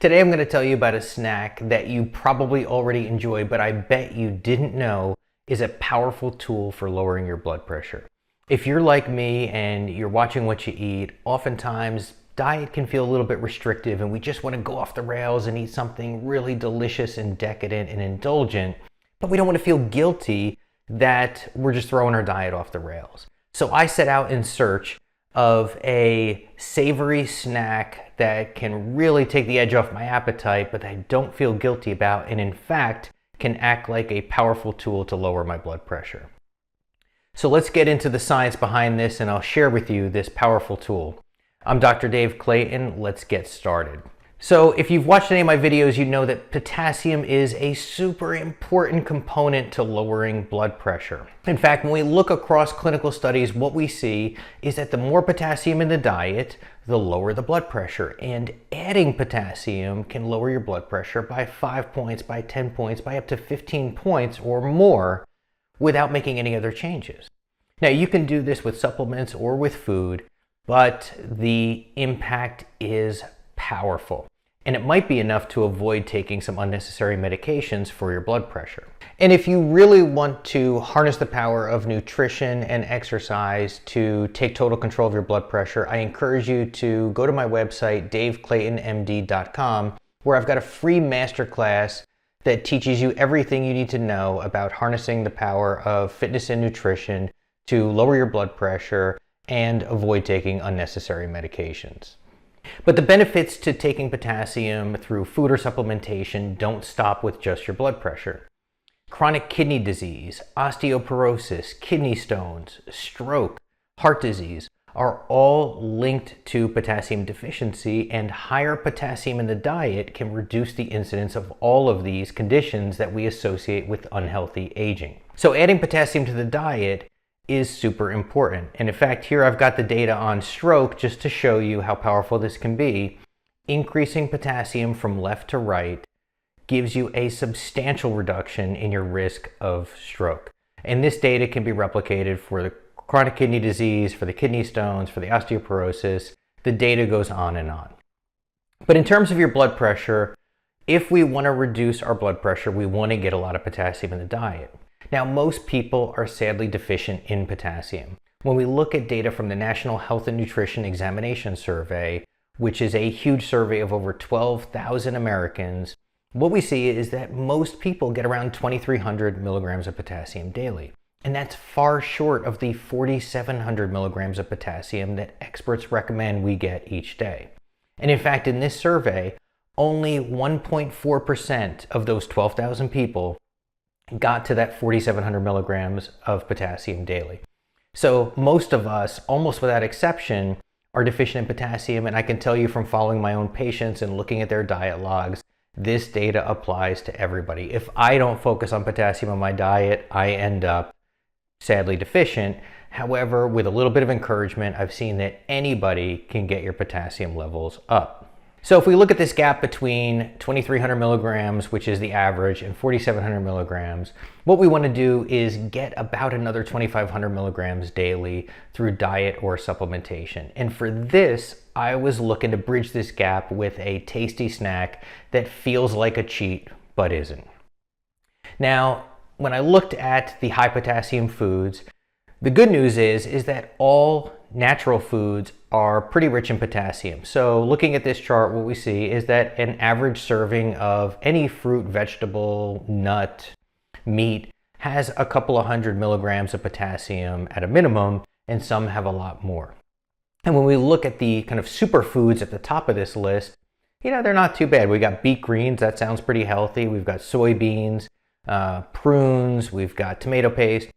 Today I'm going to tell you about a snack that you probably already enjoy, but I bet you didn't know is a powerful tool for lowering your blood pressure. If you're like me and you're watching what you eat, oftentimes diet can feel a little bit restrictive and we just want to go off the rails and eat something really delicious and decadent and indulgent, but we don't want to feel guilty that we're just throwing our diet off the rails. So I set out in search of a savory snack that can really take the edge off my appetite, but that I don't feel guilty about, and in fact can act like a powerful tool to lower my blood pressure. So let's get into the science behind this, and I'll share with you this powerful tool. I'm Dr. Dave Clayton. Let's get started. So if you've watched any of my videos, you know that potassium is a super important component to lowering blood pressure. In fact, when we look across clinical studies, what we see is that the more potassium in the diet, the lower the blood pressure. And adding potassium can lower your blood pressure by 5 points, by 10 points, by up to 15 points or more without making any other changes. Now, you can do this with supplements or with food, but the impact is powerful. And it might be enough to avoid taking some unnecessary medications for your blood pressure. And if you really want to harness the power of nutrition and exercise to take total control of your blood pressure, I encourage you to go to my website, daveclaytonmd.com, where I've got a free masterclass that teaches you everything you need to know about harnessing the power of fitness and nutrition to lower your blood pressure and avoid taking unnecessary medications. But the benefits to taking potassium through food or supplementation don't stop with just your blood pressure. Chronic kidney disease, osteoporosis, kidney stones, stroke, heart disease are all linked to potassium deficiency, and higher potassium in the diet can reduce the incidence of all of these conditions that we associate with unhealthy aging. So adding potassium to the diet is super important. And in fact, here I've got the data on stroke just to show you how powerful this can be. Increasing potassium from left to right gives you a substantial reduction in your risk of stroke. And this data can be replicated for the chronic kidney disease, for the kidney stones, for the osteoporosis. The data goes on and on. But in terms of your blood pressure, if we want to reduce our blood pressure, we want to get a lot of potassium in the diet. Now, most people are sadly deficient in potassium. When we look at data from the National Health and Nutrition Examination Survey, which is a huge survey of over 12,000 Americans, what we see is that most people get around 2,300 milligrams of potassium daily. And that's far short of the 4,700 milligrams of potassium that experts recommend we get each day. And in fact, in this survey, only 1.4% of those 12,000 people got to that 4,700 milligrams of potassium daily. So most of us, almost without exception, are deficient in potassium, and I can tell you from following my own patients and looking at their diet logs, this data applies to everybody. If I don't focus on potassium in my diet, I end up sadly deficient. However, with a little bit of encouragement, I've seen that anybody can get your potassium levels up. So if we look at this gap between 2,300 milligrams, which is the average, and 4,700 milligrams, what we want to do is get about another 2,500 milligrams daily through diet or supplementation. And for this, I was looking to bridge this gap with a tasty snack that feels like a cheat, but isn't. Now, when I looked at the high potassium foods, the good news is that all natural foods are pretty rich in potassium. So looking at this chart, what we see is that an average serving of any fruit, vegetable, nut, meat has a couple of hundred milligrams of potassium at a minimum, and some have a lot more. And when we look at the kind of superfoods at the top of this list, they're not too bad. We got beet greens, that sounds pretty healthy. We've got soybeans, prunes, we've got tomato paste.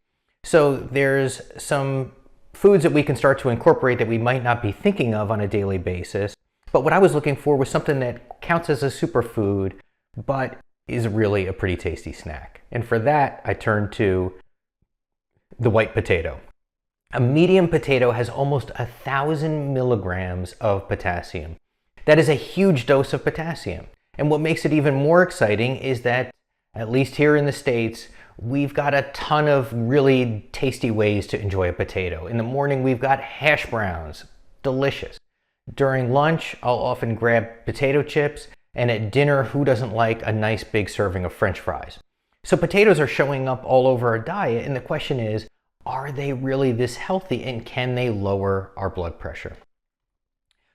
So there's some foods that we can start to incorporate that we might not be thinking of on a daily basis. But what I was looking for was something that counts as a superfood, but is really a pretty tasty snack. And for that, I turned to the white potato. A medium potato has almost 1,000 milligrams of potassium. That is a huge dose of potassium. And what makes it even more exciting is that, at least here in the States, we've got a ton of really tasty ways to enjoy a potato. In the morning, we've got hash browns, delicious. During lunch, I'll often grab potato chips, And at dinner, who doesn't like a nice big serving of French fries? So potatoes are showing up all over our diet, and the question is, are they really this healthy, and can they lower our blood pressure?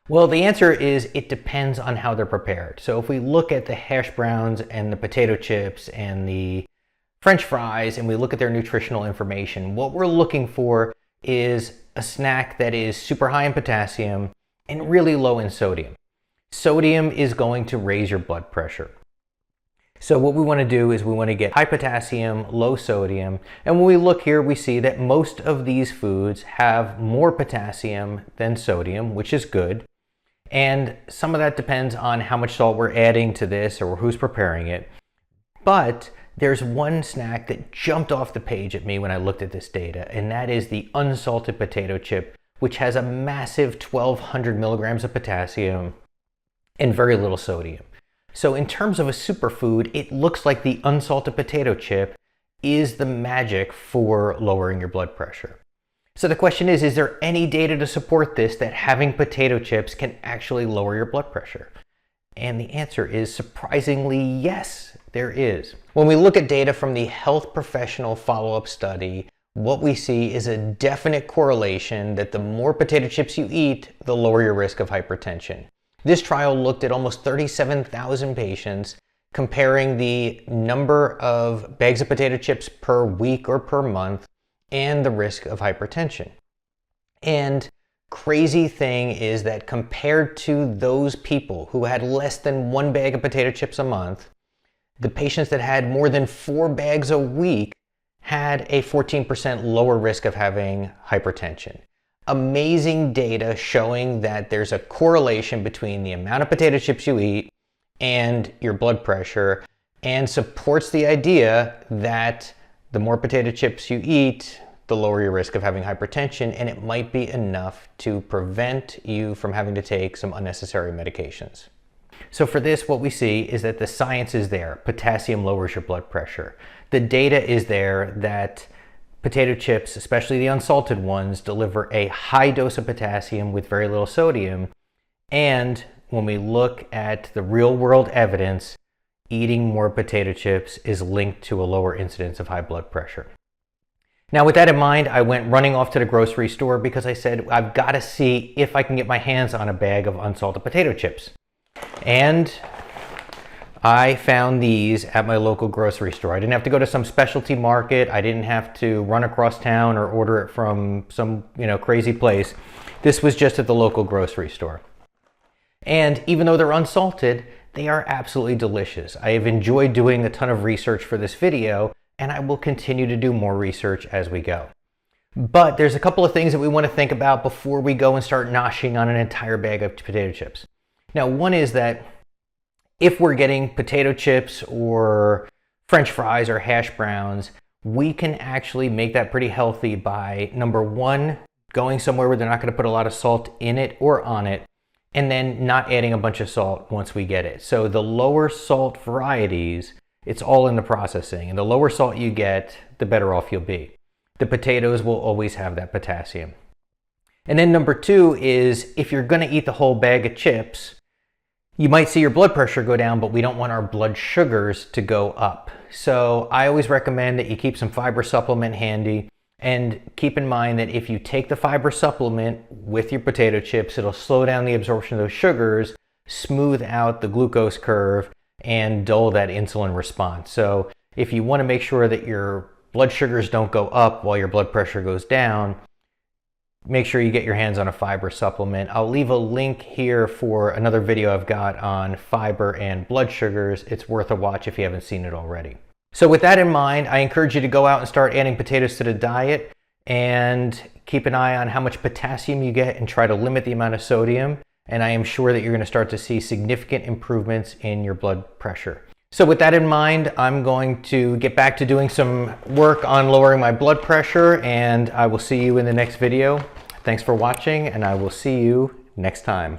Well, the answer is it depends on how they're prepared. So if we look at the hash browns and the potato chips and the French fries, and we look at their nutritional information, what we're looking for is a snack that is super high in potassium and really low in sodium. Sodium is going to raise your blood pressure. So what we want to do is we want to get high potassium, low sodium, and when we look here, we see that most of these foods have more potassium than sodium, which is good. And some of that depends on how much salt we're adding to this or who's preparing it. But there's one snack that jumped off the page at me when I looked at this data, and that is the unsalted potato chip, which has a massive 1,200 milligrams of potassium and very little sodium. So in terms of a superfood, it looks like the unsalted potato chip is the magic for lowering your blood pressure. So the question is there any data to support this, that having potato chips can actually lower your blood pressure? And the answer is surprisingly yes, there is. When we look at data from the health professional follow-up study, what we see is a definite correlation that the more potato chips you eat, the lower your risk of hypertension. This trial looked at almost 37,000 patients, comparing the number of bags of potato chips per week or per month and the risk of hypertension. And crazy thing is that compared to those people who had less than 1 bag of potato chips a month, the patients that had more than 4 bags a week had a 14% lower risk of having hypertension. Amazing data showing that there's a correlation between the amount of potato chips you eat and your blood pressure, and supports the idea that the more potato chips you eat, the lower your risk of having hypertension, and it might be enough to prevent you from having to take some unnecessary medications. So for this, what we see is that the science is there. Potassium lowers your blood pressure. The data is there that potato chips, especially the unsalted ones, deliver a high dose of potassium with very little sodium. And when we look at the real world evidence, eating more potato chips is linked to a lower incidence of high blood pressure. Now, with that in mind, I went running off to the grocery store because I said, I've got to see if I can get my hands on a bag of unsalted potato chips. And I found these at my local grocery store. I didn't have to go to some specialty market. I didn't have to run across town or order it from some, crazy place. This was just at the local grocery store. And even though they're unsalted, they are absolutely delicious. I have enjoyed doing a ton of research for this video, and I will continue to do more research as we go. But there's a couple of things that we want to think about before we go and start noshing on an entire bag of potato chips. Now, one is that if we're getting potato chips or French fries or hash browns, we can actually make that pretty healthy by, number one, going somewhere where they're not going to put a lot of salt in it or on it, and then not adding a bunch of salt once we get it. So the lower salt varieties, it's all in the processing, and the lower salt you get, the better off you'll be. The potatoes will always have that potassium. And then number two is, if you're going to eat the whole bag of chips, you might see your blood pressure go down, but we don't want our blood sugars to go up. So I always recommend that you keep some fiber supplement handy, and keep in mind that if you take the fiber supplement with your potato chips, it'll slow down the absorption of those sugars, smooth out the glucose curve, and dull that insulin response. So if you want to make sure that your blood sugars don't go up while your blood pressure goes down, make sure you get your hands on a fiber supplement. I'll leave a link here for another video I've got on fiber and blood sugars. It's worth a watch if you haven't seen it already. So with that in mind, I encourage you to go out and start adding potatoes to the diet, and keep an eye on how much potassium you get and try to limit the amount of sodium. And I am sure that you're going to start to see significant improvements in your blood pressure. So with that in mind, I'm going to get back to doing some work on lowering my blood pressure, and I will see you in the next video. Thanks for watching, and I will see you next time.